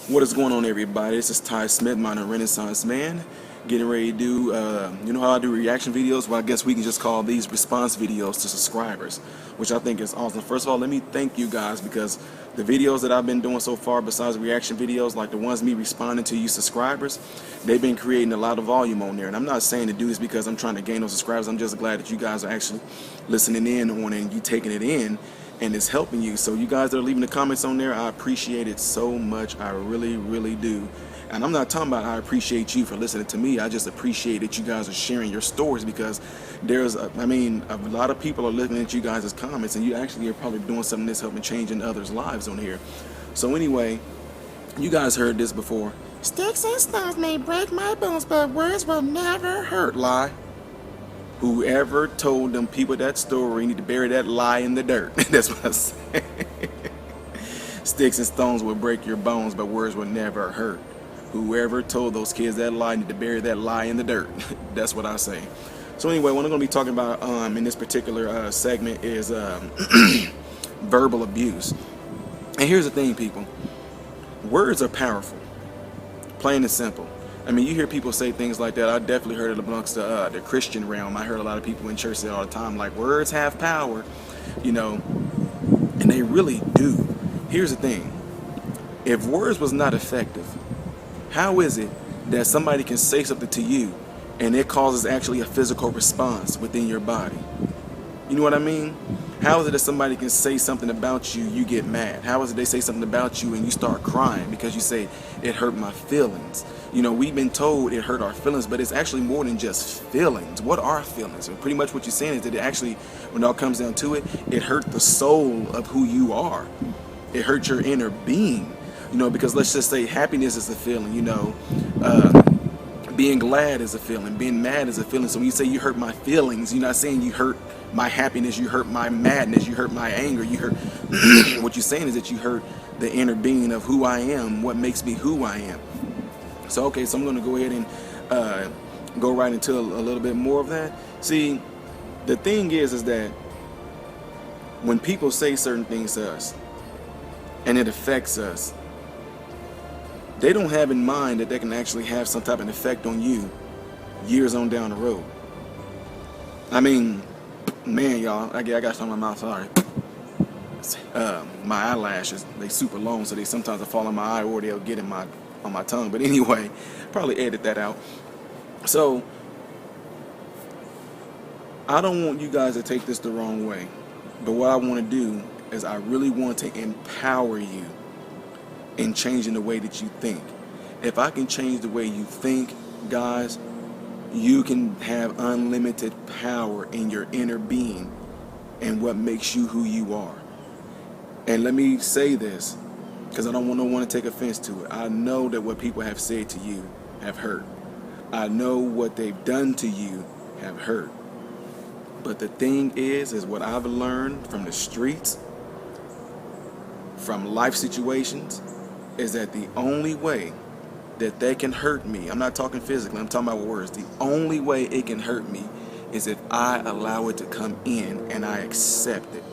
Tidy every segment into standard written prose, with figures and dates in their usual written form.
What is going on, everybody? This is Ty Smith, modern Renaissance man, getting ready to do, you know how I do reaction videos? Well, I guess we can just call these response videos to subscribers, which I think is awesome. First of all, let me thank you guys, because the videos that I've been doing so far, besides reaction videos, like the ones me responding to you subscribers, they've been creating a lot of volume on there. And I'm not saying to do this because I'm trying to gain those subscribers. I'm just glad that you guys are actually listening in on it and you taking it in, and it's helping you. So you guys that are leaving the comments on there, I appreciate it so much. I really, really do. And I'm not talking about I appreciate you for listening to me. I just appreciate that you guys are sharing your stories, because there's a lot of people are looking at you guys' comments, and you actually are probably doing something that's helping changing others' lives on here. So anyway, you guys heard this before. Sticks and stones may break my bones, but words will never hurt. Lie. Whoever told them people that story need to bury that lie in the dirt. That's what I said. Sticks and stones will break your bones, but words will never hurt. Whoever told those kids that lie need to bury that lie in the dirt. That's what I say. So anyway, what I'm going to be talking about in this particular segment is verbal abuse. And here's the thing, people. Words are powerful. Plain and simple. I mean, you hear people say things like that. I definitely heard it amongst the Christian realm. I heard a lot of people in church say all the time, like, words have power, you know, and they really do. Here's the thing. If words was not effective, how is it that somebody can say something to you and it causes actually a physical response within your body? You know what I mean? How is it that somebody can say something about you, you get mad? How is it they say something about you and you start crying because you say, it hurt my feelings? You know, we've been told it hurt our feelings, but it's actually more than just feelings. What are feelings? And pretty much what you're saying is that it actually, when it all comes down to it, it hurt the soul of who you are. It hurt your inner being. You know, because let's just say happiness is a feeling, you know, being glad is a feeling, being mad is a feeling. So when you say you hurt my feelings, you're not saying you hurt my happiness, you hurt my madness, you hurt my anger, you hurt what you're saying is that you hurt the inner being of who I am, what makes me who I am. So okay, so I'm going to go ahead and go right into a little bit more of that. See, the thing is that when people say certain things to us and it affects us, they don't have in mind that they can actually have some type of effect on you years on down the road. I mean, man, y'all, I got something in my mouth, sorry. My eyelashes, they super long, so they sometimes fall on my eye or they'll get on my tongue. But anyway, probably edit that out. So, I don't want you guys to take this the wrong way. But what I want to do is I really want to empower you in changing the way that you think. If I can change the way you think, guys, you can have unlimited power in your inner being and what makes you who you are. And let me say this, because I don't want no one to take offense to it. I know that what people have said to you have hurt. I know what they've done to you have hurt. But the thing is what I've learned from the streets, from life situations, is that the only way that they can hurt me, I'm not talking physically, I'm talking about words, the only way it can hurt me is if I allow it to come in and I accept it.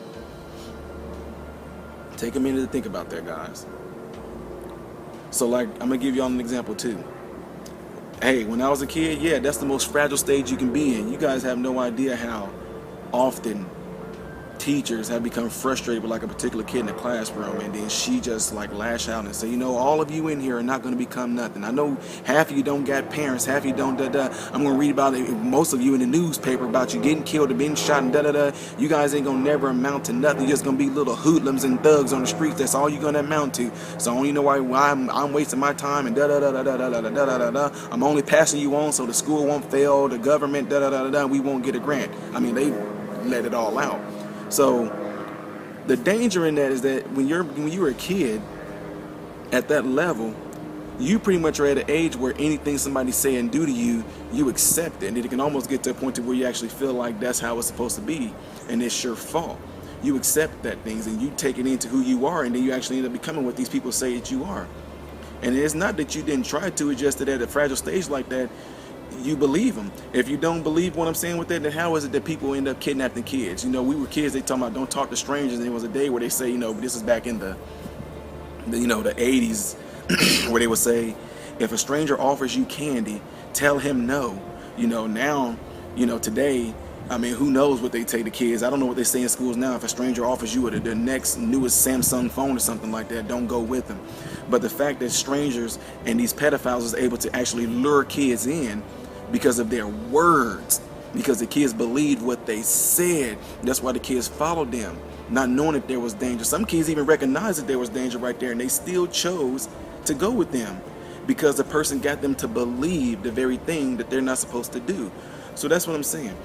Take a minute to think about that, guys. So like, I'm gonna give y'all an example too. Hey, when I was a kid, yeah, that's the most fragile stage you can be in. You guys have no idea how often teachers have become frustrated with like a particular kid in the classroom, and then she just like lash out and say, you know, all of you in here are not going to become nothing. I know half of you don't got parents, half of you don't I'm going to read about it, most of you in the newspaper about you getting killed or being shot and You guys ain't going to never amount to nothing. You're just going to be little hoodlums and thugs on the streets. That's all you're going to amount to. So I don't know why I'm wasting my time and I'm only passing you on so the school won't fail, the government we won't get a grant. I mean, they let it all out. So the danger in that is that when you were a kid at that level, you pretty much are at an age where anything somebody say and do to you, you accept it. And it can almost get to a point to where you actually feel like that's how it's supposed to be, and it's your fault. You accept that things and you take it into who you are, and then you actually end up becoming what these people say that you are. And it's not that you didn't try to, it's just that at a fragile stage like that, you believe them. If you don't believe what I'm saying with that, then how is it that people end up kidnapping kids? You know, we were kids, they talking about don't talk to strangers, and there was a day where they say, you know, this is back in the 80s, where they would say, if a stranger offers you candy, tell him no. Now, today, I mean, who knows what they take the kids. I don't know what they say in schools now. If a stranger offers you the next newest Samsung phone or something like that, don't go with them. But the fact that strangers and these pedophiles is able to actually lure kids in because of their words, because the kids believed what they said, that's why the kids followed them, not knowing that there was danger. Some kids even recognized that there was danger right there, and they still chose to go with them because the person got them to believe the very thing that they're not supposed to do. So that's what I'm saying.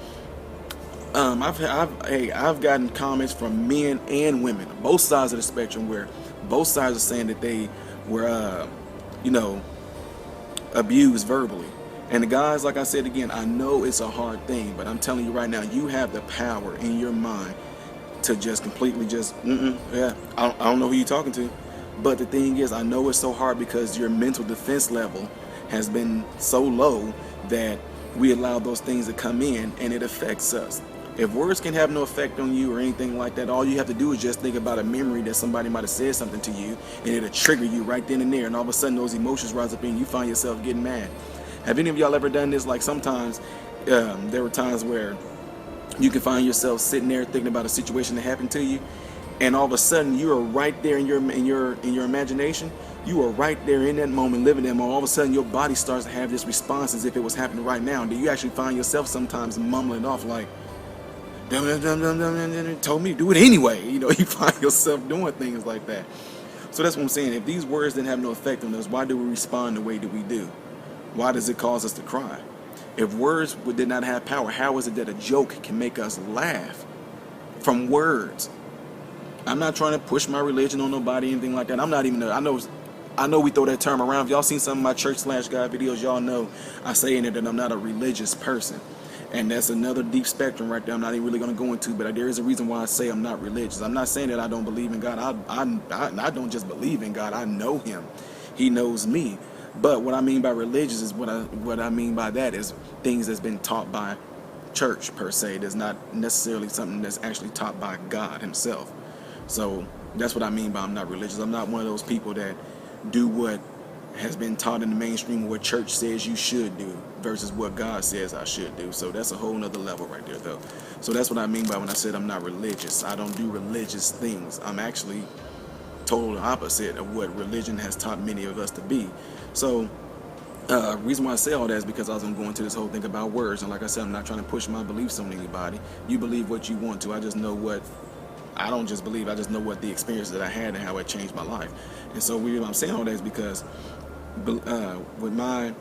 I've gotten comments from men and women, both sides of the spectrum, where both sides are saying that they were, abused verbally. And the guys, like I said again, I know it's a hard thing, but I'm telling you right now, you have the power in your mind to just completely I don't know who you're talking to. But the thing is, I know it's so hard because your mental defense level has been so low that we allow those things to come in and it affects us. If words can have no effect on you or anything like that, all you have to do is just think about a memory that somebody might have said something to you, and it'll trigger you right then and there, and all of a sudden those emotions rise up and you find yourself getting mad. Have any of y'all ever done this? Like sometimes there were times where you can find yourself sitting there thinking about a situation that happened to you, and all of a sudden you are right there in your imagination. You are right there in that moment, living that moment. All of a sudden your body starts to have this response as if it was happening right now. And you actually find yourself sometimes mumbling off like, told me to do it anyway. You find yourself doing things like that. So that's what I'm saying. If these words didn't have no effect on us, why do we respond the way that we do? Why does it cause us to cry? If words did not have power, how is it that a joke can make us laugh from words? I'm not trying to push my religion on nobody, anything like that. I'm not even, I know we throw that term around. If y'all seen some of my church/God videos, y'all know I say in it that I'm not a religious person. And that's another deep spectrum right there I'm not even really going to go into, but there is a reason why I say I'm not religious. I'm not saying that I don't believe in God. I don't just believe in God. I know him. He knows me. But what I mean by religious is what I mean by that is things that's been taught by church per se. There's not necessarily something that's actually taught by God himself. So that's what I mean by I'm not religious. I'm not one of those people that do what has been taught in the mainstream, what church says you should do versus what God says I should do. So that's a whole nother level right there though. So that's what I mean by when I said I'm not religious. I don't do religious things. I'm actually total opposite of what religion has taught many of us to be. So reason why I say all that is because I was going to go into this whole thing about words. And like I said, I'm not trying to push my beliefs on anybody. You believe what you want to. I just know what, I don't just believe, I just know what the experience that I had and how it changed my life. And so I'm saying all that is because with my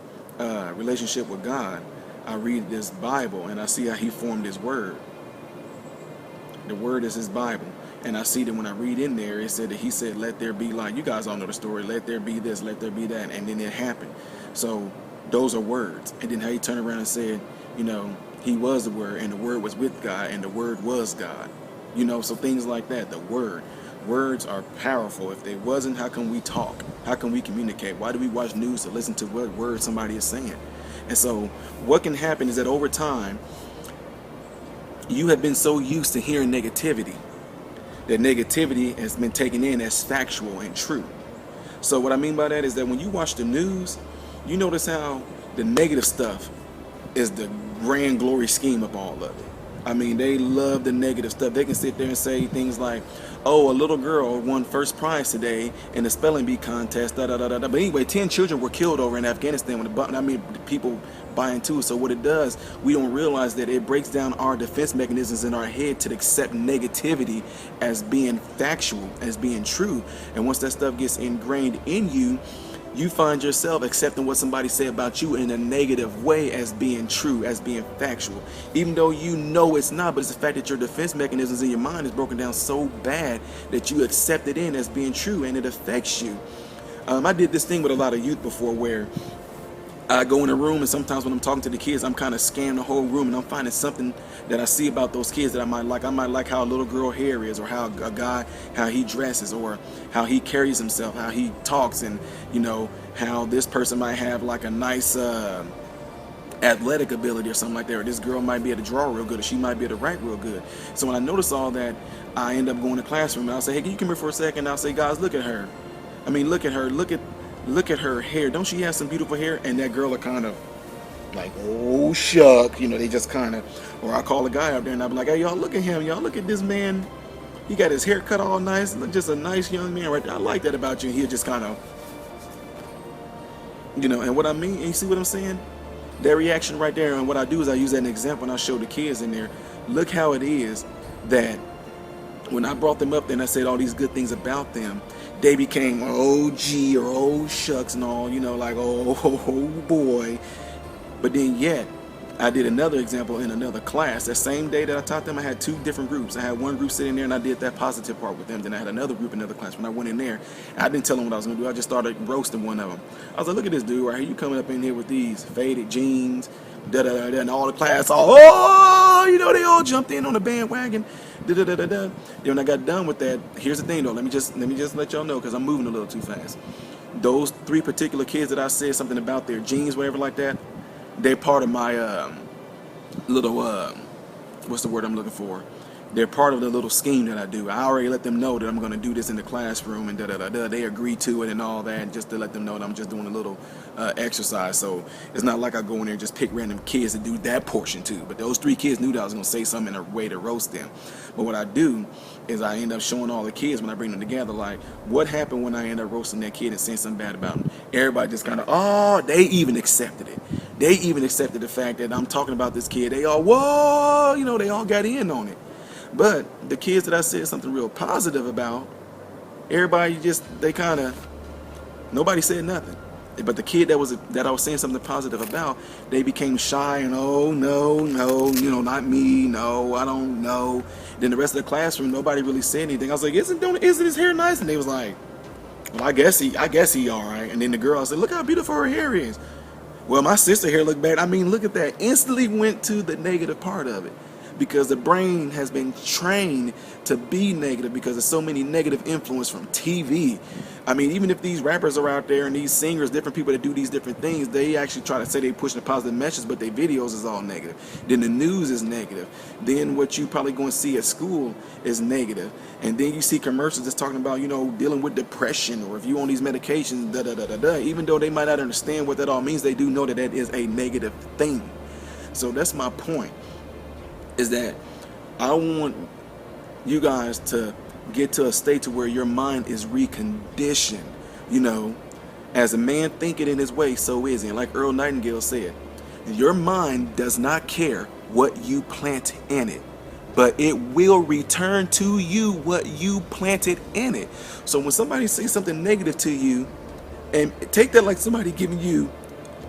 relationship with God, I read this Bible and I see how he formed his word. The word is his Bible. And I see that when I read in there, it said that he said, let there be light. You guys all know the story. Let there be this, let there be that. And then it happened. So those are words. And then how he turned around and said, he was the word and the word was with God and the word was God. So things like that, the word. Words are powerful. If they wasn't, how can we talk? How can we communicate? Why do we watch news to listen to what word somebody is saying? And so what can happen is that over time, you have been so used to hearing negativity that negativity has been taken in as factual and true. So what I mean by that is that when you watch the news, you notice how the negative stuff is the grand glory scheme of all of it. I mean, they love the negative stuff. They can sit there and say things like, oh, a little girl won first prize today in the spelling bee contest, da da da da. But anyway, 10 children were killed over in Afghanistan when the people buy into it. So what it does, we don't realize that it breaks down our defense mechanisms in our head to accept negativity as being factual, as being true. And once that stuff gets ingrained in you, you find yourself accepting what somebody said about you in a negative way as being true, as being factual, even though you know it's not. But it's the fact that your defense mechanisms in your mind is broken down so bad that you accept it in as being true, and it affects you. I did this thing with a lot of youth before where I go in a room, and sometimes when I'm talking to the kids, I'm kind of scanning the whole room, and I'm finding something that I see about those kids that I might like. I might like how a little girl hair is, or how a guy, how he dresses, or how he carries himself, how he talks, and how this person might have like a nice athletic ability or something like that, or this girl might be able to draw real good, or she might be able to write real good. So when I notice all that, I end up going to the classroom, and I'll say, hey, can you come here for a second? And I'll say, guys, look at her. I mean, look at her. Look look at her hair. Don't she have some beautiful hair? And that girl are kind of like, oh shuck, they just kind of, or I call a guy up there and I'll be like, hey, y'all, look at him, y'all, look at this man. He got his hair cut all nice, look, just a nice young man right there. I like that about you. He'll just kind of, and what I mean, and you see what I'm saying? That reaction right there. And what I do is I use that as an example and I show the kids in there, look how it is that when I brought them up there and I said all these good things about them, they became oh gee or oh shucks and all, like oh boy. But then yet, I did another example in another class. That same day that I taught them, I had two different groups. I had one group sitting there and I did that positive part with them. Then I had another group in another class. When I went in there, I didn't tell them what I was going to do. I just started roasting one of them. I was like, look at this dude right here. You coming up in here with these faded jeans, da-da-da-da, and all the class, they all jumped in on the bandwagon, da-da-da-da-da. Then when I got done with that, here's the thing though. Let me just let y'all know because I'm moving a little too fast. Those three particular kids that I said something about their jeans, whatever like that, they're part of my little, what's the word I'm looking for? They're part of the little scheme that I do. I already let them know that I'm going to do this in the classroom and da-da-da-da. They agree to it and all that, just to let them know that I'm just doing a little exercise. So it's not like I go in there and just pick random kids to do that portion too. But those three kids knew that I was going to say something in a way to roast them. But what I do is I end up showing all the kids when I bring them together, like, what happened when I end up roasting that kid and saying something bad about him? Everybody just kind of, they even accepted it. They even accepted the fact that I'm talking about this kid. They all, whoa, they all got in on it. But the kids that I said something real positive about, everybody they kind of, nobody said nothing. But the kid that I was saying something positive about, they became shy and no, not me, no, I don't know. Then the rest of the classroom, nobody really said anything. I was like, isn't his hair nice? And they was like, well, I guess he all right. And then the girl said, look how beautiful her hair is. Well, my sister hair looked bad. I mean, look at that. Instantly went to the negative part of it. Because the brain has been trained to be negative because there's so many negative influence from TV. I mean, even if these rappers are out there and these singers, different people that do these different things, they actually try to say they pushing a positive message, but their videos is all negative. Then the news is negative. Then what you probably going to see at school is negative. And then you see commercials that's talking about, dealing with depression or if you on these medications, da-da-da-da-da. Even though they might not understand what that all means, they do know that that is a negative thing. So that's my point. Is that I want you guys to get to a state to where your mind is reconditioned. As a man thinketh in his way, so is he. And like Earl Nightingale said, your mind does not care what you plant in it, but it will return to you what you planted in it. So when somebody says something negative to you, and take that like somebody giving you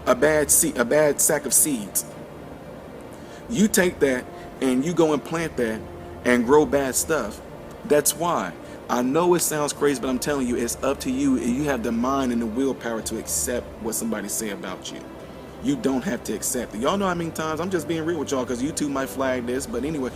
a bad sack of seeds, you take that and you go and plant that and grow bad stuff. That's why. I know it sounds crazy, but I'm telling you, it's up to you. You have the mind and the willpower to accept what somebody say about you. You don't have to accept it. Y'all know how many times, I'm just being real with y'all because YouTube might flag this, but anyway,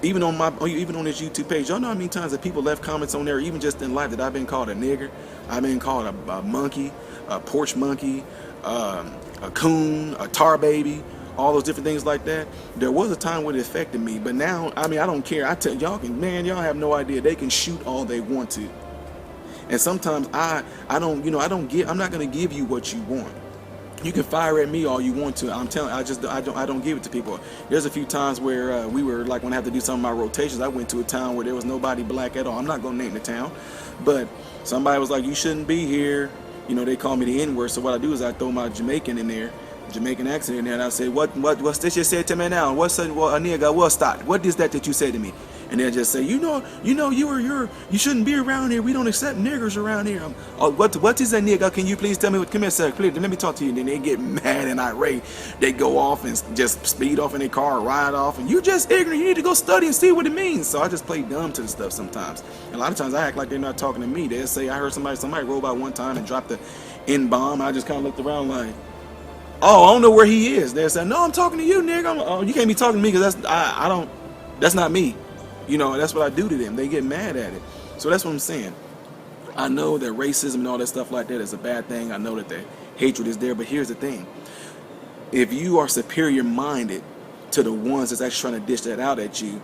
even on this YouTube page, y'all know how many times that people left comments on there, even just in life, that I've been called a nigger, I've been called a monkey, a porch monkey, a coon, a tar baby, all those different things like that. There was a time when it affected me, but now, I don't care. I tell y'all, y'all have no idea. They can shoot all they want to, and sometimes I'm not gonna give you what you want. You can fire at me all you want to. I'm telling, I don't give it to people. There's a few times where we were like, when I had to do some of my rotations, I went to a town where there was nobody black at all. I'm not gonna name the town, but somebody was like, you shouldn't be here. They call me the N-word. So what I do is I throw my Jamaican in there. Jamaican accent in there, and I say, what's this you said to me now? What's a nigga? What's that? What is that you said to me? And they'll just say, you shouldn't be around here. We don't accept niggers around here. What is a nigga? Can you please tell me? Come here, sir. Please, let me talk to you. And then they get mad and irate. They go off and just speed off in their car, ride off, and you just ignorant. You need to go study and see what it means. So I just play dumb to the stuff sometimes. And a lot of times I act like they're not talking to me. They'll say, I heard somebody roll by one time and drop the N-bomb. I just kind of looked around like, oh, I don't know where he is. They said, no, I'm talking to you, nigga. Oh, you can't be talking to me because that's not me. That's what I do to them. They get mad at it. So that's what I'm saying. I know that racism and all that stuff like that is a bad thing. I know that the hatred is there. But here's the thing. If you are superior minded to the ones that's actually trying to dish that out at you,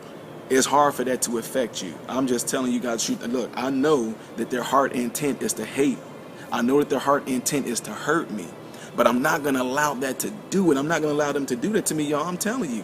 it's hard for that to affect you. I'm just telling you guys, look, I know that their heart intent is to hate. I know that their heart intent is to hurt me, but I'm not going to allow that to do it. I'm not going to allow them to do that to me, y'all. I'm telling you.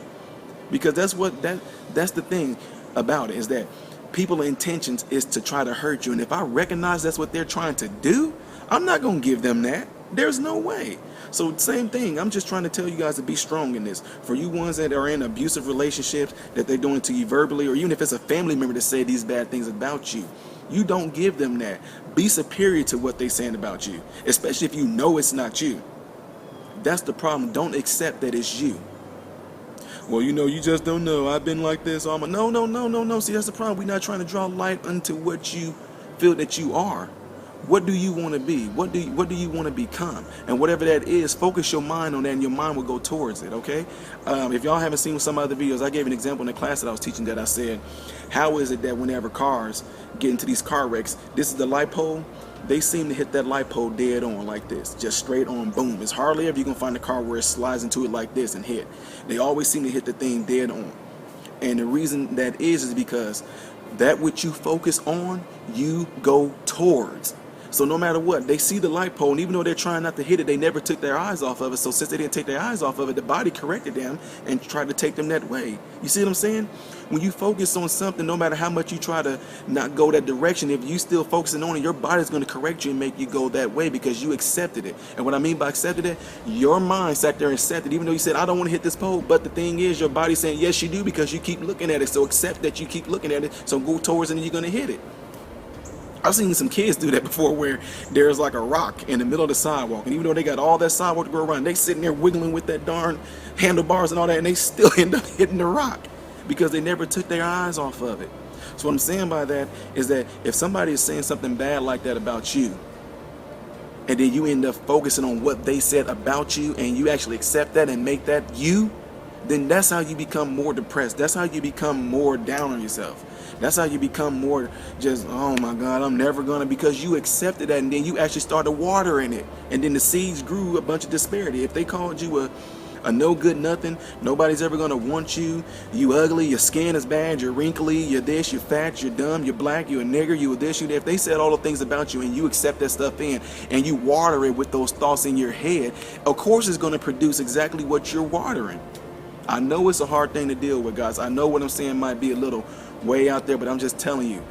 Because that's the thing about it, is that people's intentions is to try to hurt you. And if I recognize that's what they're trying to do, I'm not going to give them that. There's no way. So same thing. I'm just trying to tell you guys to be strong in this. For you ones that are in abusive relationships, that they're doing to you verbally, or even if it's a family member to say these bad things about you, you don't give them that. Be superior to what they're saying about you, especially if you know it's not you. That's the problem. Don't accept that it's you. Well, you just don't know. I've been like this. No. See, that's the problem. We're not trying to draw light unto what you feel that you are. What do you want to be? What do you want to become? And whatever that is, focus your mind on that, and your mind will go towards it. Okay. If y'all haven't seen some other videos, I gave an example in the class that I was teaching, that I said, how is it that whenever cars get into these car wrecks, this is the light pole, they seem to hit that light pole dead on like this, just straight on, boom. It's hardly ever you can find a car where it slides into it like this and hit. They always seem to hit the thing dead on. And the reason that is because that which you focus on, you go towards. So no matter what, they see the light pole, and even though they're trying not to hit it, they never took their eyes off of it. So since they didn't take their eyes off of it, the body corrected them and tried to take them that way. You see what I'm saying? When you focus on something, no matter how much you try to not go that direction, if you still focusing on it, your body's going to correct you and make you go that way because you accepted it. And what I mean by accepted it, your mind sat there and accepted, even though you said, I don't want to hit this pole. But the thing is, your body's saying, yes, you do, because you keep looking at it. So accept that you keep looking at it. So go towards it and you're going to hit it. I've seen some kids do that before, where there's like a rock in the middle of the sidewalk, and even though they got all that sidewalk to go around, they sitting there wiggling with that darn handlebars and all that, and they still end up hitting the rock because they never took their eyes off of it. So what I'm saying by that is that if somebody is saying something bad like that about you, and then you end up focusing on what they said about you, and you actually accept that and make that you, then that's how you become more depressed. That's how you become more down on yourself. That's how you become more just, oh my God, I'm never gonna, because you accepted that, and then you actually started watering it, and then the seeds grew a bunch of disparity. If they called you a no good nothing, nobody's ever gonna want you, you ugly, your skin is bad, you're wrinkly, you're this, you're fat, you're dumb, you're black, you're a nigger, you're this, you're that. If they said all the things about you and you accept that stuff in, and you water it with those thoughts in your head, of course it's gonna produce exactly what you're watering. I know it's a hard thing to deal with, guys. I know what I'm saying might be a little way out there, but I'm just telling you,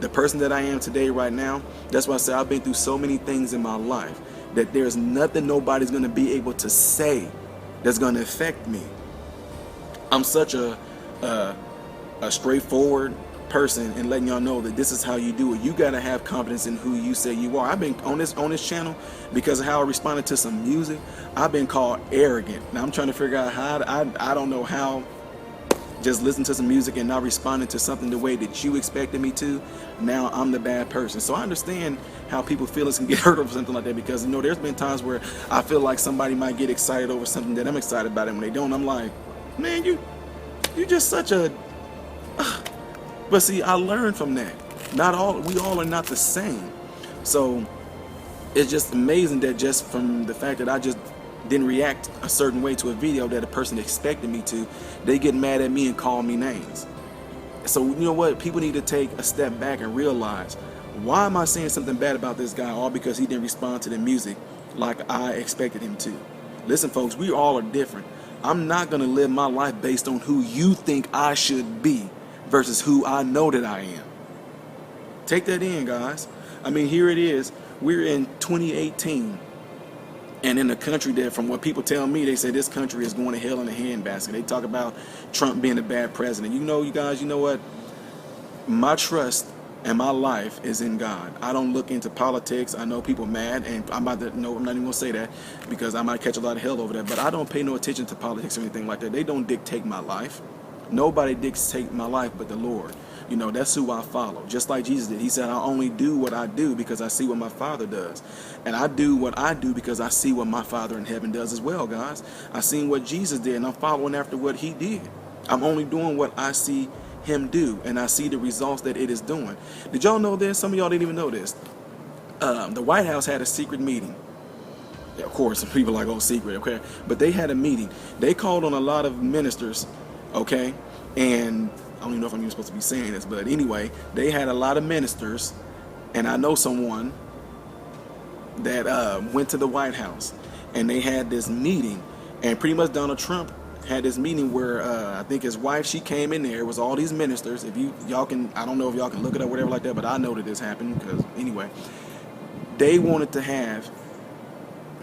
the person that I am today right now, that's why I say I've been through so many things in my life that there's nothing nobody's going to be able to say that's going to affect me. I'm such a straightforward person, and letting y'all know that this is how you do it. You got to have confidence in who you say you are. I've been on this channel, because of how I responded to some music, I've been called arrogant. Now I'm trying to figure out how I don't know how, just listen to some music and not responding to something the way that you expected me to, now I'm the bad person. So I understand how people's feelings can get hurt over something like that, because there's been times where I feel like somebody might get excited over something that I'm excited about, and when they don't, I'm like, man, you just such a but see, I learned from that. We all are not the same. So it's just amazing that just from the fact that I just didn't react a certain way to a video that a person expected me to, they get mad at me and call me names. So you know what? People need to take a step back and realize, why am I saying something bad about this guy all because he didn't respond to the music like I expected him to? Listen, folks, we all are different. I'm not going to live my life based on who you think I should be versus who I know that I am. Take that in, guys. I mean, here it is. We're in 2018. And in a country that, from what people tell me, they say this country is going to hell in a handbasket. They talk about Trump being a bad president. You guys, you know what? My trust and my life is in God. I don't look into politics. I know people mad, and I'm not even going to say that, because I might catch a lot of hell over that. But I don't pay no attention to politics or anything like that. They don't dictate my life. Nobody dictates my life but the Lord. That's who I follow. Just like Jesus did. He said, I only do what I do because I see what my Father does. And I do what I do because I see what my Father in heaven does as well, guys. I seen what Jesus did, and I'm following after what he did. I'm only doing what I see him do, and I see the results that it is doing. Did y'all know this? Some of y'all didn't even know this. The White House had a secret meeting. Yeah, of course, some people are like, oh, secret, okay? But they had a meeting. They called on a lot of ministers, okay? And I don't even know if I'm even supposed to be saying this, but anyway, they had a lot of ministers, and I know someone that went to the White House, and they had this meeting, and pretty much Donald Trump had this meeting where I think his wife, she came in there. It was all these ministers. If y'all can, I don't know if y'all can look it up, whatever like that, but I know that this happened because anyway, they wanted to have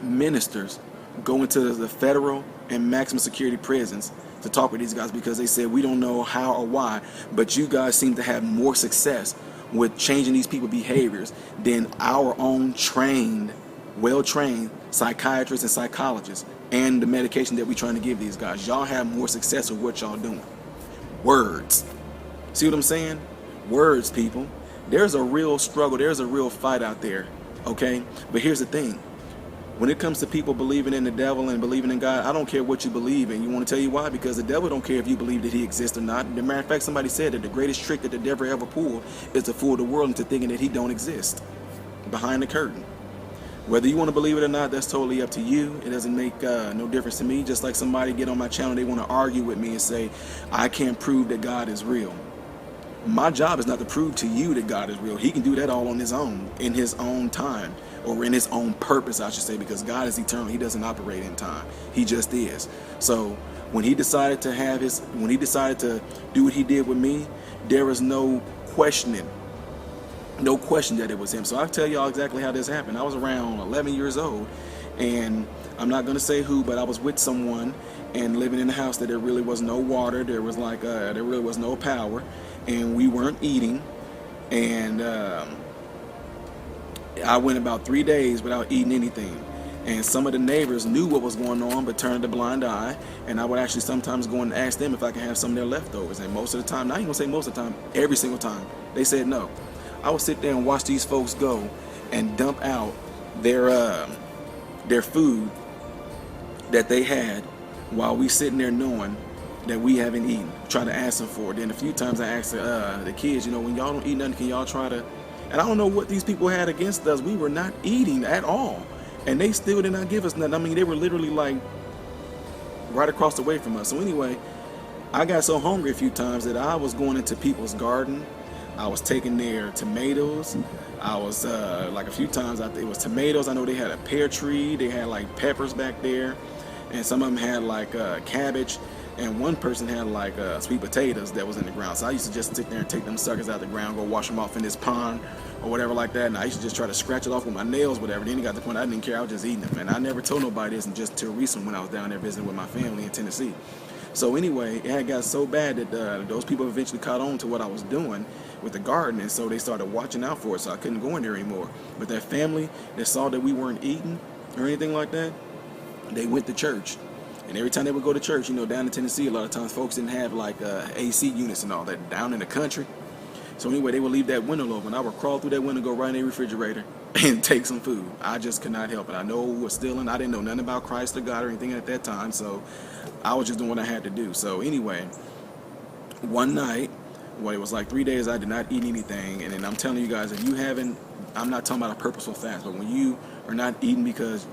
ministers go into the federal and maximum security prisons to talk with these guys because they said we don't know how or why, but you guys seem to have more success with changing these people's behaviors than our own trained, well-trained psychiatrists and psychologists and the medication that we're trying to give these guys. Y'all have more success with what y'all doing. Words. See what I'm saying? Words, people. There's a real struggle. There's a real fight out there, okay? But here's the thing. When it comes to people believing in the devil and believing in God, I don't care what you believe in. You want to tell you why? Because the devil don't care if you believe that he exists or not. As a matter of fact, somebody said that the greatest trick that the devil ever pulled is to fool the world into thinking that he don't exist behind the curtain. Whether you want to believe it or not, that's totally up to you. It doesn't make no difference to me. Just like somebody get on my channel, they want to argue with me and say, I can't prove that God is real. My job is not to prove to you that God is real. He can do that all on his own, in his own time, or in his own purpose, I should say, because God is eternal. He doesn't operate in time. He just is. So when he decided to do what he did with me, there was no questioning. No question that it was him. So I'll tell y'all exactly how this happened. I was around 11 years old, and I'm not going to say who, but I was with someone and living in a house that there really was no water. There was there really was no power, and we weren't eating. And I went about 3 days without eating anything. And some of the neighbors knew what was going on but turned a blind eye. And I would actually sometimes go and ask them if I could have some of their leftovers. And most of the time, not even gonna say most of the time, every single time, they said no. I would sit there and watch these folks go and dump out their food that they had while we sitting there knowing that we haven't eaten, trying to ask them for it. Then a few times I asked the kids, when y'all don't eat nothing, can y'all try to... And I don't know what these people had against us. We were not eating at all. And they still did not give us nothing. I mean, they were literally like right across the way from us. So anyway, I got so hungry a few times that I was going into people's garden. I was taking their tomatoes. I was like a few times, it was tomatoes. I know they had a pear tree. They had like peppers back there. And some of them had like cabbage. And one person had like sweet potatoes that was in the ground. So I used to just sit there and take them suckers out the ground, go wash them off in this pond or whatever like that. And I used to just try to scratch it off with my nails, whatever. Then it got to the point I didn't care. I was just eating them. And I never told nobody this until just recently when I was down there visiting with my family in Tennessee. So anyway, it had got so bad that those people eventually caught on to what I was doing with the garden. And so they started watching out for it. So I couldn't go in there anymore. But that family that saw that we weren't eating or anything like that, they went to church. And every time they would go to church, down in Tennessee, a lot of times folks didn't have like AC units and all that down in the country. So anyway, they would leave that window open. I would crawl through that window, go right in the refrigerator and take some food. I just could not help it. I know it was stealing. I didn't know nothing about Christ or God or anything at that time. So I was just doing what I had to do. So anyway, one night, it was like 3 days, I did not eat anything. And then I'm telling you guys, if you haven't, I'm not talking about a purposeful fast, but when you are not eating because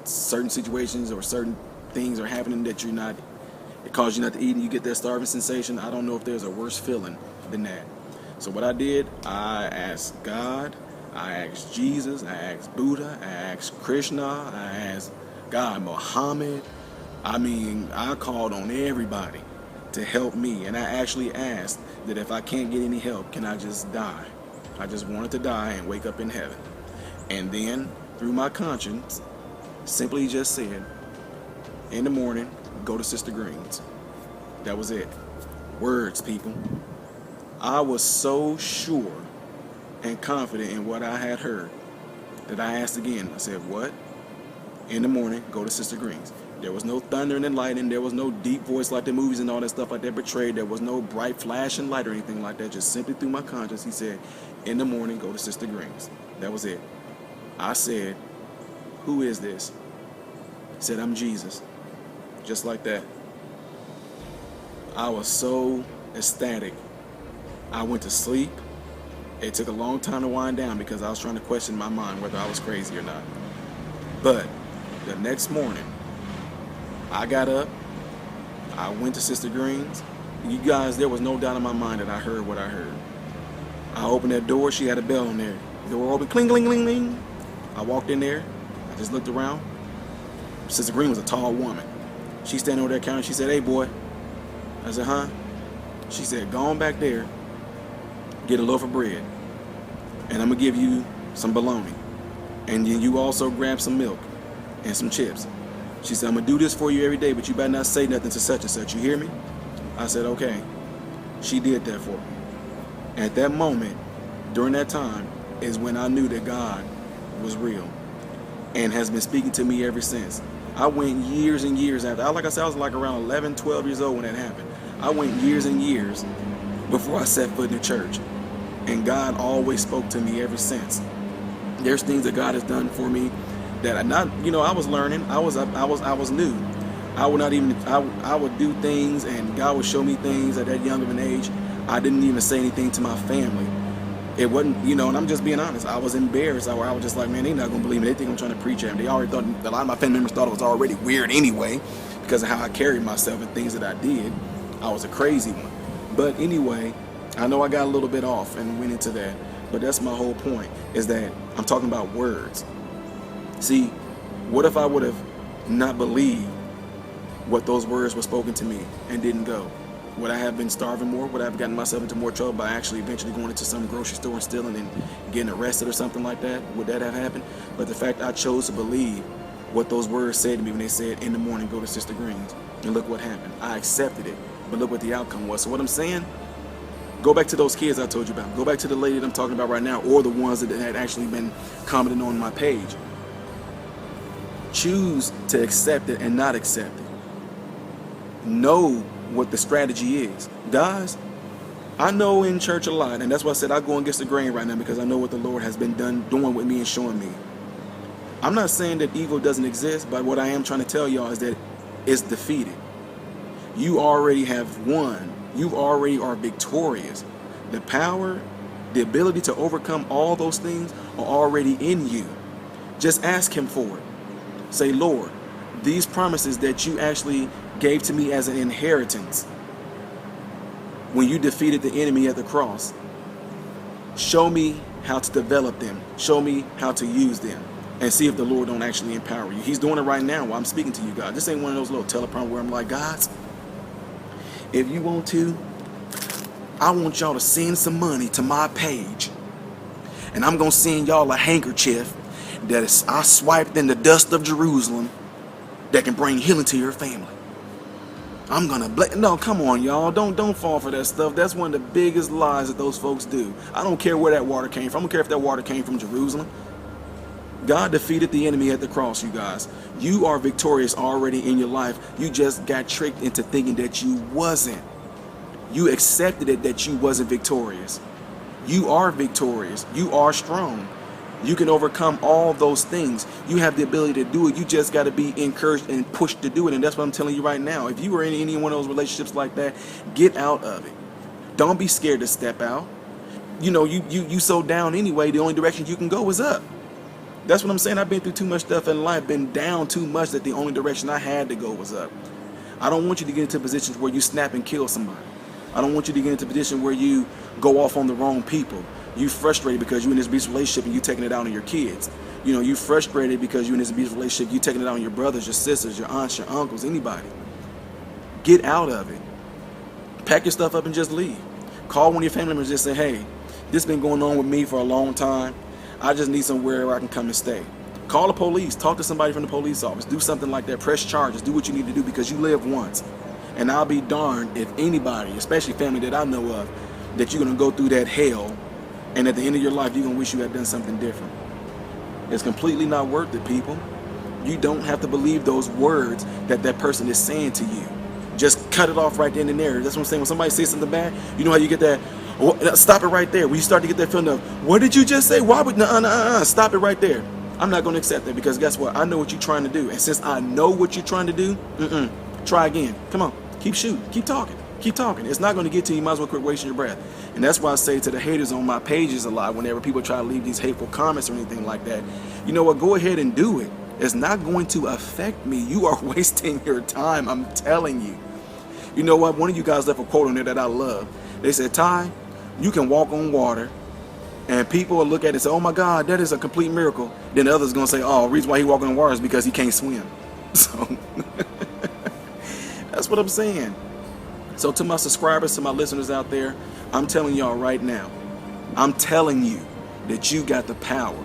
certain situations or certain things are happening that it causes you not to eat and you get that starving sensation, I don't know if there's a worse feeling than that. So what I did, I asked God, I asked Jesus, I asked Buddha, I asked Krishna, I asked God, Muhammad. I called on everybody to help me. And I actually asked that if I can't get any help, can I just die? I just wanted to die and wake up in heaven. And then, through my conscience, simply just said, in the morning, go to Sister Green's. That was it. Words, people. I was so sure and confident in what I had heard that I asked again. I said, what? In the morning, go to Sister Green's. There was no thunder and lightning. There was no deep voice like the movies and all that stuff like that portrayed. There was no bright flashing light or anything like that. Just simply through my conscience, he said, in the morning, go to Sister Green's. That was it. I said, who is this? He said, I'm Jesus. Just like that. I was so ecstatic. I went to sleep. It took a long time to wind down because I was trying to question my mind whether I was crazy or not. But the next morning, I got up. I went to Sister Green's. You guys, there was no doubt in my mind that I heard what I heard. I opened that door. She had a bell on there. The door opened. Cling, cling, cling, cling. I walked in there. I just looked around. Sister Green was a tall woman. She standing over that counter. She said, "Hey, boy." I said, "Huh?" She said, "Go on back there, get a loaf of bread, and I'm going to give you some bologna. And then you also grab some milk and some chips." She said, "I'm going to do this for you every day, but you better not say nothing to such and such. You hear me?" I said, "Okay." She did that for me. At that moment, during that time, is when I knew that God was real and has been speaking to me ever since. I went years and years after. Like I said, I was like around 11, 12 years old when that happened. I went years and years before I set foot in the church. And God always spoke to me ever since. There's things that God has done for me that I was learning. I was new. I would do things, and God would show me things at that young of an age. I didn't even say anything to my family. It wasn't, and I'm just being honest. I was embarrassed. I was just like, man, they're not gonna believe me. They think I'm trying to preach at them. They already thought, a lot of my family members thought it was already weird anyway, because of how I carried myself and things that I did. I was a crazy one. But anyway, I know I got a little bit off and went into that. But that's my whole point, is that I'm talking about words. See, what if I would have not believed what those words were spoken to me and didn't go? Would I have been starving more? Would I have gotten myself into more trouble by actually eventually going into some grocery store and stealing and getting arrested or something like that? Would that have happened? But the fact I chose to believe what those words said to me when they said, "In the morning, go to Sister Green's," and look what happened. I accepted it, but look what the outcome was. So what I'm saying, go back to those kids I told you about. Go back to the lady that I'm talking about right now, or the ones that had actually been commenting on my page. Choose to accept it and not accept it. Know what the strategy is. Guys, I know in church a lot, and that's why I said I go against the grain right now, because I know what the Lord has been doing with me and showing me. I'm not saying that evil doesn't exist, but what I am trying to tell y'all is that it's defeated. You already have won. You already are victorious. The power, the ability to overcome all those things are already in you. Just ask Him for it. Say, "Lord, these promises that you actually gave to me as an inheritance when you defeated the enemy at the cross, show me how to develop them. Show me how to use them." And see if the Lord don't actually empower you. He's doing it right now while I'm speaking to you guys. This ain't one of those little teleprompters where I'm like, "Guys, if you want to, I want y'all to send some money to my page. And I'm going to send y'all a handkerchief that is I swiped in the dust of Jerusalem that can bring healing to your family. I'm going to No, come on, y'all. Don't fall for that stuff. That's one of the biggest lies that those folks do. I don't care where that water came from. I don't care if that water came from Jerusalem. God defeated the enemy at the cross, you guys. You are victorious already in your life. You just got tricked into thinking that you wasn't. You accepted it that you wasn't victorious. You are victorious. You are strong. You can overcome all those things. You have the ability to do it. You just got to be encouraged and pushed to do it. And that's what I'm telling you right now. If you were in any one of those relationships like that, get out of it. Don't be scared to step out. You so down anyway, the only direction you can go is up. That's what I'm saying. I've been through too much stuff in life, been down too much that the only direction I had to go was up. I don't want you to get into positions where you snap and kill somebody. I don't want you to get into a position where you go off on the wrong people. You frustrated because you're in this abusive relationship and you taking it out on your kids. You frustrated because you're in this abusive relationship, you taking it out on your brothers, your sisters, your aunts, your uncles, anybody. Get out of it. Pack your stuff up and just leave. Call one of your family members and just say, "Hey, this has been going on with me for a long time. I just need somewhere where I can come and stay." Call the police. Talk to somebody from the police office. Do something like that. Press charges. Do what you need to do, because you live once. And I'll be darned if anybody, especially family that I know of, that you're going to go through that hell, and at the end of your life, you're going to wish you had done something different. It's completely not worth it, people. You don't have to believe those words that that person is saying to you. Just cut it off right then and there. That's what I'm saying. When somebody says something bad, you know how you get that? Stop it right there. When you start to get that feeling of, "What did you just say? Why would stop it right there." I'm not going to accept that, because guess what? I know what you're trying to do. And since I know what you're trying to do, try again. Come on. Keep shooting. Keep talking. Keep talking. It's not going to get to you. You might as well quit wasting your breath. And that's why I say to the haters on my pages a lot, whenever people try to leave these hateful comments or anything like that, you know what? Go ahead and do it. It's not going to affect me. You are wasting your time. I'm telling you. You know what? One of you guys left a quote on there that I love. They said, "Ty, you can walk on water And people will look at it and say, oh my God, that is a complete miracle. Then the others going to say, oh, the reason why he walking on water is because he can't swim. So that's what I'm saying. So to my subscribers, to my listeners out there, I'm telling y'all right now, I'm telling you that you got the power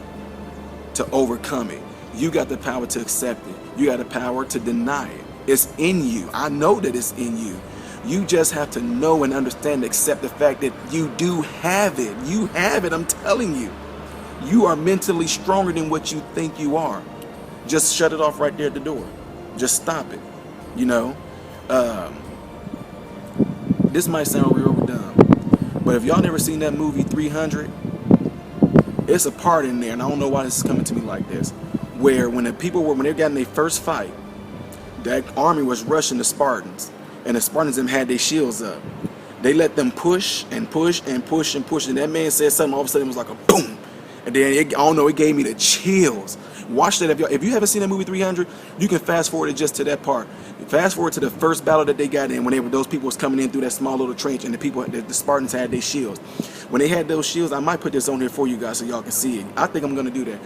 to overcome it. You got the power to accept it. You got the power to deny it. It's in you. I know that it's in you. You just have to know and understand and accept the fact that you do have it. You have it, I'm telling you. You are mentally stronger than what you think you are. Just shut it off right there at the door. Just stop it. You know? This might sound real dumb, but if y'all never seen that movie 300, it's a part in there, and I don't know why this is coming to me like this, where when they got in their first fight, that army was rushing the Spartans, and the Spartans them had their shields up. They let them push and push and push and push, and that man said something, all of a sudden it was like a boom, and then I don't know, it gave me the chills. Watch that. If you haven't seen that movie 300, you can fast forward it just to that part. Fast forward to the first battle that they got in, when those people was coming in through that small little trench, and the Spartans had their shields. When they had those shields, I might put this on here for you guys so y'all can see it. I think I'm gonna do that.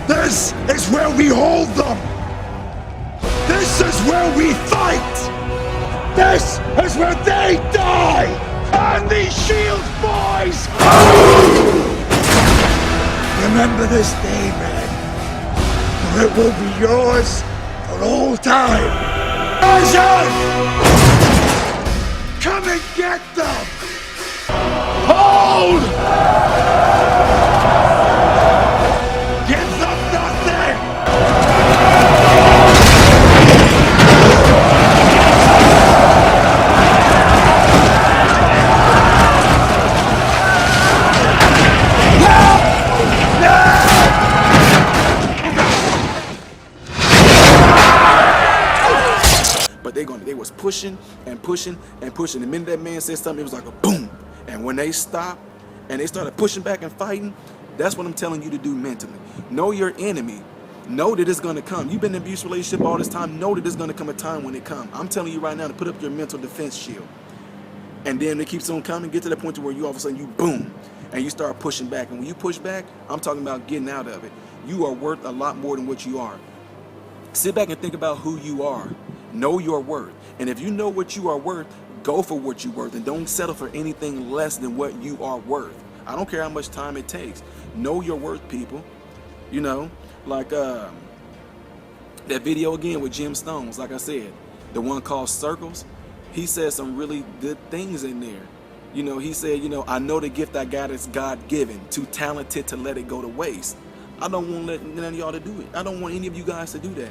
This is where we hold them. This is where we fight. This is where they die. And these shields, boys. Remember this day, man, or it will be yours for all time. Action! Come and get them! Hold! Give them nothing! But they was pushing and pushing and pushing. The minute that man said something, it was like a boom. And when they stopped and they started pushing back and fighting, that's what I'm telling you to do mentally. Know your enemy. Know that it's going to come. You've been in an abusive relationship all this time. Know that there's going to come a time when it comes. I'm telling you right now to put up your mental defense shield. And then it keeps on coming. Get to the point to where you all of a sudden you boom. And you start pushing back. And when you push back, I'm talking about getting out of it. You are worth a lot more than what you are. Sit back and think about who you are. Know your worth. And if you know what you are worth, go for what you're worth. And don't settle for anything less than what you are worth. I don't care how much time it takes. Know your worth, people. You know, like that video again with Jim Stones, like I said, the one called Circles, he said some really good things in there. You know, he said, you know, I know the gift I got is God-given, too talented to let it go to waste. I don't want to let none of y'all to do it. I don't want any of you guys to do that.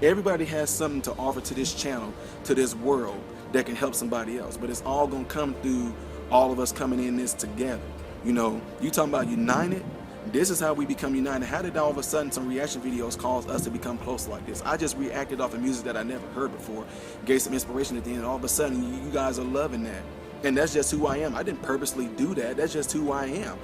Everybody has something to offer to this channel, to this world, that can help somebody else. But it's all going to come through all of us coming in this together. You know, you talking about united? This is how we become united. How did all of a sudden some reaction videos cause us to become close like this? I just reacted off of music that I never heard before, gave some inspiration at the end, and all of a sudden you guys are loving that. And that's just who I am. I didn't purposely do that. That's just who I am.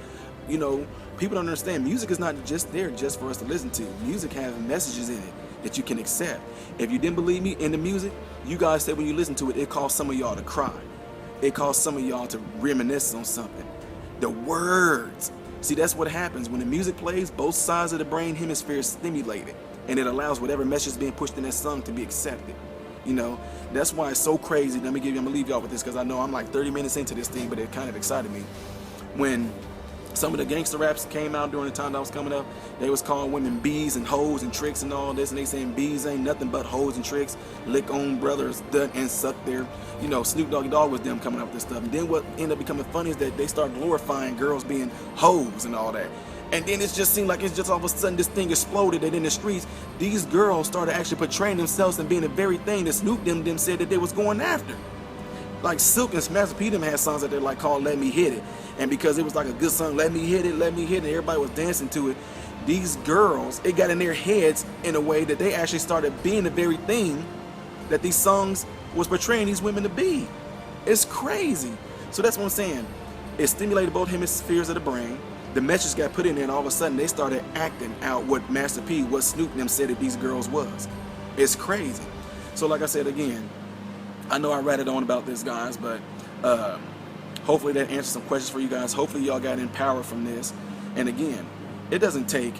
You know, people don't understand. Music is not just there just for us to listen to. Music has messages in it that you can accept. If you didn't believe me in the music, you guys said when you listen to it, it caused some of y'all to cry. It caused some of y'all to reminisce on something. The words. See, that's what happens. When the music plays, both sides of the brain hemisphere is stimulated, and it allows whatever message is being pushed in that song to be accepted. You know, that's why it's so crazy. I'm gonna leave y'all with this because I know I'm like 30 minutes into this thing, but it kind of excited me. When some of the gangster raps came out during the time that I was coming up, they was calling women bees and hoes and tricks and all this, and they saying bees ain't nothing but hoes and tricks, lick on brothers, duck and suck their, you know, Snoop Doggy Dogg was them coming up with this stuff. And then what ended up becoming funny is that they start glorifying girls being hoes and all that. And then it just seemed like it's just all of a sudden this thing exploded, and in the streets, these girls started actually portraying themselves and being the very thing that Snoop them said that they was going after. Like Silk and Master P them had songs that they like called Let Me Hit It. And because it was like a good song, Let Me Hit It, Let Me Hit It, everybody was dancing to it. These girls, it got in their heads in a way that they actually started being the very thing that these songs was portraying these women to be. It's crazy. So that's what I'm saying. It stimulated both hemispheres of the brain. The message got put in there, and all of a sudden they started acting out what Master P, what Snoop them said that these girls was. It's crazy. So like I said again, I know I ratted on about this, guys, but Hopefully that answers some questions for you guys. Hopefully y'all got empowered from this. And again, it doesn't take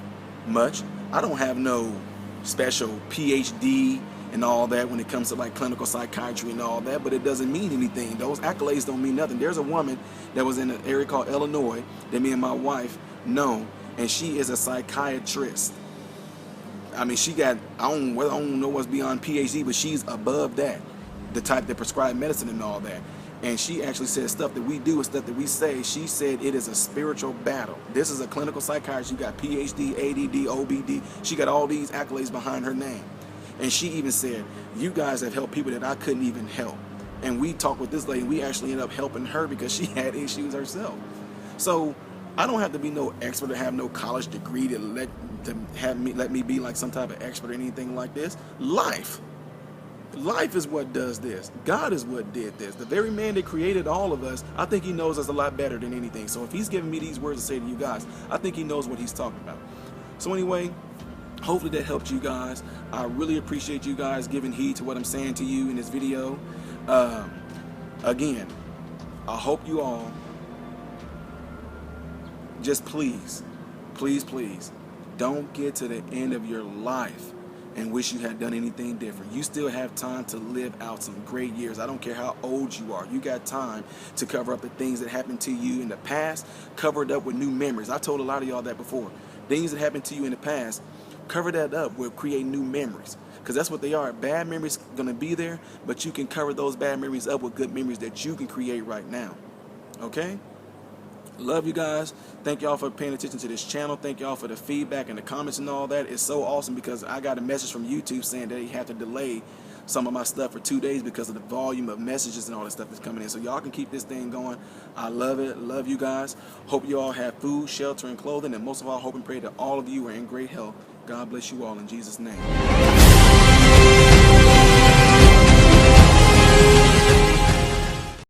much. I don't have no special PhD and all that when it comes to like clinical psychiatry and all that, but it doesn't mean anything. Those accolades don't mean nothing. There's a woman that was in an area called Illinois that me and my wife know, and she is a psychiatrist. I mean, she got, I don't know what's beyond PhD, but she's above that, the type that prescribe medicine and all that. And she actually said stuff that we do and stuff that we say. She said it is a spiritual battle. This is a clinical psychiatrist. You got PhD, ADD, OBD. She got all these accolades behind her name. And she even said, you guys have helped people that I couldn't even help. And we talked with this lady, and we actually ended up helping her because she had issues herself. So I don't have to be no expert or have no college degree to let me be like some type of expert or anything like this. Life is what does this. God is what did this. The very man that created all of us, I think he knows us a lot better than anything. So if he's giving me these words to say to you guys, I think he knows what he's talking about. So anyway, hopefully that helped you guys. I really appreciate you guys giving heed to what I'm saying to you in this video. Again, I hope you all just please don't get to the end of your life and wish you had done anything different. You still have time to live out some great years. I don't care how old you are. You got time to cover up the things that happened to you in the past, cover it up with new memories. I told a lot of y'all that before. Things that happened to you in the past, cover that up with create new memories. Because that's what they are. Bad memories going to be there, but you can cover those bad memories up with good memories that you can create right now. Okay? Love you guys. Thank y'all for paying attention to this channel. Thank y'all for the feedback and the comments and all that. It's so awesome because I got a message from YouTube saying that they have to delay some of my stuff for 2 days because of the volume of messages and all that stuff that's coming in. So y'all can keep this thing going. I love it. Love you guys. Hope you all have food, shelter, and clothing. And most of all, hope and pray that all of you are in great health. God bless you all in Jesus' name.